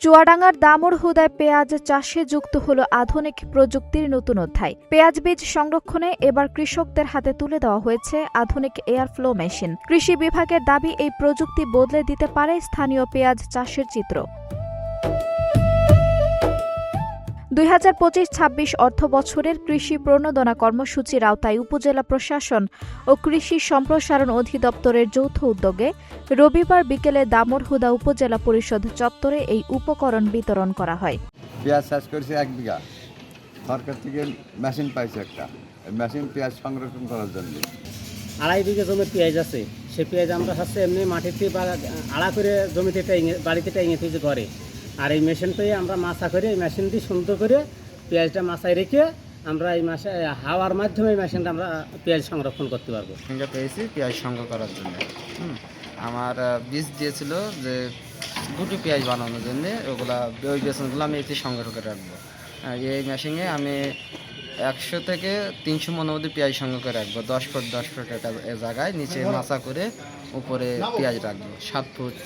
চুয়াডাঙ্গার দামুড়হুদায় পেঁয়াজ চাষে যুক্ত হল আধুনিক প্রযুক্তির নতুন অধ্যায়। পেঁয়াজ বীজ সংরক্ষণে এবার কৃষকদের হাতে তুলে দেওয়া হয়েছে আধুনিক এয়ারফ্লো মেশিন। কৃষি বিভাগের দাবি, এই প্রযুক্তি বদলে দিতে পারে স্থানীয় পেঁয়াজ চাষের চিত্র। ২০২৫-২৬ অর্থবছরের কৃষি প্রণোদনা কর্মসূচির আওতায় উপজেলা প্রশাসন ও কৃষি সম্প্রসারণ অধিদপ্তরের যৌথ উদ্যোগে রবিবার বিকেলে দামুড়হুদা উপজেলা পরিষদ চত্বরে এই উপকরণ বিতরণ করা হয়। পেঁয়াজ চাষ করেছে 1 বিঘা, সরকার থেকে মেশিন পাইছে একটা, মেশিন পেঁয়াজ সংরক্ষণ করার জন্য। 2.5 বিঘা জমি পেঁয়াজ আছে, সে পেঁয়াজ আমরা হচ্ছে এমনি মাটিতে বা আড়া করে জমিতে বাড়িতে টাইঙে থেকে করে, আর এই মেশিন পেয়ে আমরা মাছা করে এই মেশিন দিয়ে সুন্দর করে পেঁয়াজটা মাছায় রেখে আমরা এই মাসে হাওয়ার মাধ্যমে এই মেশিনটা আমরা পেঁয়াজ সংরক্ষণ করতে পারবো। সঙ্গে পেয়েছি পেঁয়াজ সংগ্রহ করার জন্য। আমার বীজ দিয়েছিল যে গুটি পেঁয়াজ বানানোর জন্য, ওগুলা ওই বেসনগুলো আমি এতে সংগ্রহ করে রাখবো। এই মেশিনে আমি 100 থেকে 300 মন অবধি পেঁয়াজ সংগ্রহ করে রাখবো। 10 ফুট 10 ফুট একটা জায়গায় নিচে মাছা করে উপরে পেঁয়াজ রাখবো। 7 ফুট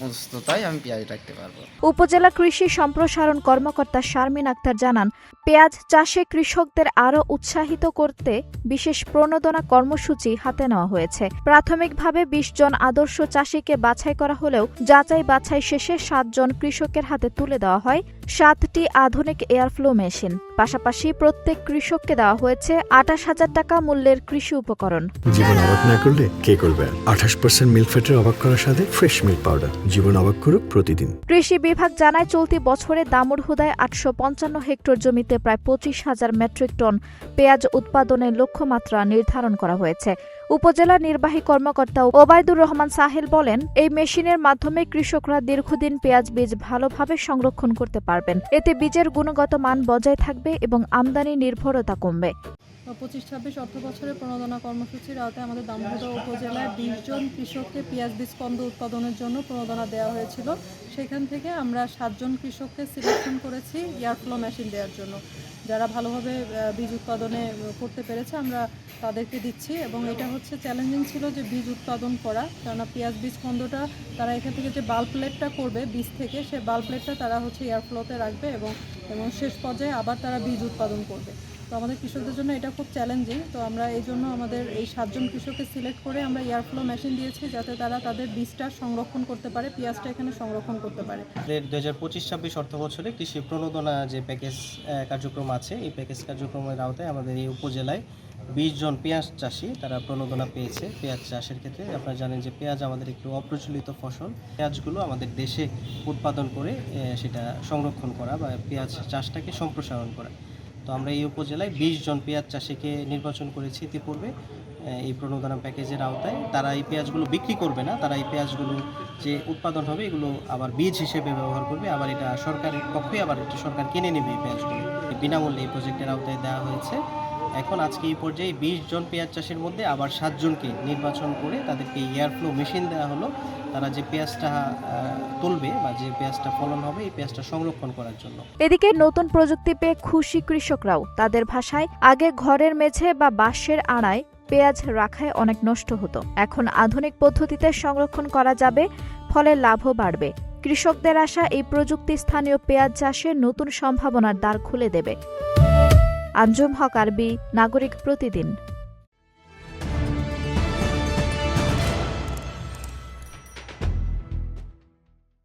উচ্চতায় আমি পেঁয়াজ রাখতে পারবো। উপজেলা কৃষি সম্প্রসারণ কর্মকর্তা শারমিন আক্তার জানান, পেঁয়াজ চাষে কৃষকদের আরও উৎসাহিত করতে বিশেষ প্রণোদনা কর্মসূচি হাতে নেওয়া হয়েছে। প্রাথমিকভাবে 20 জন আদর্শ চাষিকে বাছাই করা হলেও যাচাই বাছাই শেষে 7 জন কৃষকের হাতে তুলে দেওয়া হয় 7টি আধুনিক এয়ারফ্লো মেশিন। পাশাপাশি প্রত্যেক কৃষককে দেওয়া হয়েছে 28,000 টাকা মূল্যের কৃষি উপকরণ। জীবন অবাক না করলে কে করবে? 28% মিল্ক ফ্যাটের অবাক করার সাথে ফ্রেশ মিল্ক পাউডার। জীবন অবাক করুক প্রতিদিন। কৃষি বিভাগ জানায়, চলতি বছরে দামুড়হুদায় 855 হেক্টর জমিতে প্রায় 25,000 মেট্রিক টন পেঁয়াজ উৎপাদনের লক্ষ্যমাত্রা নির্ধারণ করা হয়েছে। উপজেলা নির্বাহী কর্মকর্তা ওবায়দুর রহমান সাহেল বলেন, এই মেশিনের মাধ্যমে কৃষকরা দীর্ঘদিন পেঁয়াজ বীজ ভালোভাবে সংরক্ষণ করতে পারবেন। এতে বীজের গুণগত মান বজায় থাকবে এবং আমদানি নির্ভরতা কমবে। 25-26 অর্থবছরের প্রণোদনা কর্মসূচির আওতায় আমাদের দামুড়হুদা উপজেলায় 20 জন কৃষককে পেঁয়াজ বীজ কন্দ উৎপাদনের জন্য প্রণোদনা দেওয়া হয়েছিল। সেখান থেকে আমরা 7 জন কৃষককে সিলেকশন করেছি এয়ারফ্লো মেশিন দেওয়ার জন্য। যারা ভালোভাবে বীজ উৎপাদনে করতে পেরেছে আমরা তাদেরকে দিচ্ছি, এবং এটা হচ্ছে চ্যালেঞ্জিং ছিল যে বীজ উৎপাদন করা, কেননা পেঁয়াজ বীজ কন্দটা তারা এখান থেকে যে বাল্ব প্লেটটা করবে বীজ থেকে, সে বাল্ব প্লেটটা তারা হচ্ছে এয়ারফ্লোতে রাখবে এবং শেষ পর্যায়ে আবার তারা বীজ উৎপাদন করবে। তো আমাদের কৃষকদের জন্য এটা খুব চ্যালেঞ্জিং। তো আমরা এই জন্য আমাদের এই 7 জন কৃষককে সিলেক্ট করে আমরা এয়ারফ্লো মেশিন দিয়েছি, যাতে তারা তাদের বীজটা সংরক্ষণ করতে পারে, পেঁয়াজটা এখানে সংরক্ষণ করতে পারে। 2025-26 অর্থ বছরে কৃষি প্রণোদনা যে প্যাকেজ কার্যক্রম আছে, এই প্যাকেজ কার্যক্রমের আওতায় আমাদের এই উপজেলায় 20 জন পেঁয়াজ চাষি তারা প্রণোদনা পেয়েছে। পেঁয়াজ চাষের ক্ষেত্রে আপনারা জানেন যে পেঁয়াজ আমাদের একটু অপ্রচলিত ফসল। পেঁয়াজগুলো আমাদের দেশে উৎপাদন করে সেটা সংরক্ষণ করা বা পেঁয়াজ চাষটাকে সম্প্রসারণ করা। তো আমরা এই উপজেলায় 20 জন পেঁয়াজ চাষিকে নির্বাচন করেছি ইতিপূর্বে এই প্রণোদনা প্যাকেজের আওতায়। তারা এই পেঁয়াজগুলো বিক্রি করবে না, তারা এই পেঁয়াজগুলো যে উৎপাদন হবে এগুলো আবার বীজ হিসেবে ব্যবহার করবে, আবার এটা সরকারের পক্ষে আবার এটা সরকার কিনে নেবে। এই পেঁয়াজগুলো বিনামূল্যে এই প্রজেক্টের আওতায় দেওয়া হয়েছে। এখন আজকে এই পর্যায়ে 20 জন পেঁয়াজ চাষের মধ্যে আবার 7 জনকে নির্বাচন করে তাদেরকে এয়ারফ্লো মেশিন দেওয়া হলো, তারা যে পেঁয়াজটা তুলবে বা যে পেঁয়াজটা ফলন হবে এই পেঁয়াজটা সংরক্ষণ করার জন্য। এদিকে নতুন প্রযুক্তি পেয়ে খুশি কৃষকরাও। তাদের ভাষায়, আগে ঘরের মেঝে বা বাঁশের আড়ায় পেঁয়াজ রাখায় অনেক নষ্ট হতো, এখন আধুনিক পদ্ধতিতে সংরক্ষণ করা যাবে, ফলে লাভও বাড়বে। কৃষকদের আশা, এই প্রযুক্তি স্থানীয় পেঁয়াজ চাষে নতুন সম্ভাবনার দ্বার খুলে দেবে। আঞ্জুম হক আরবি, নাগরিক প্রতিদিন।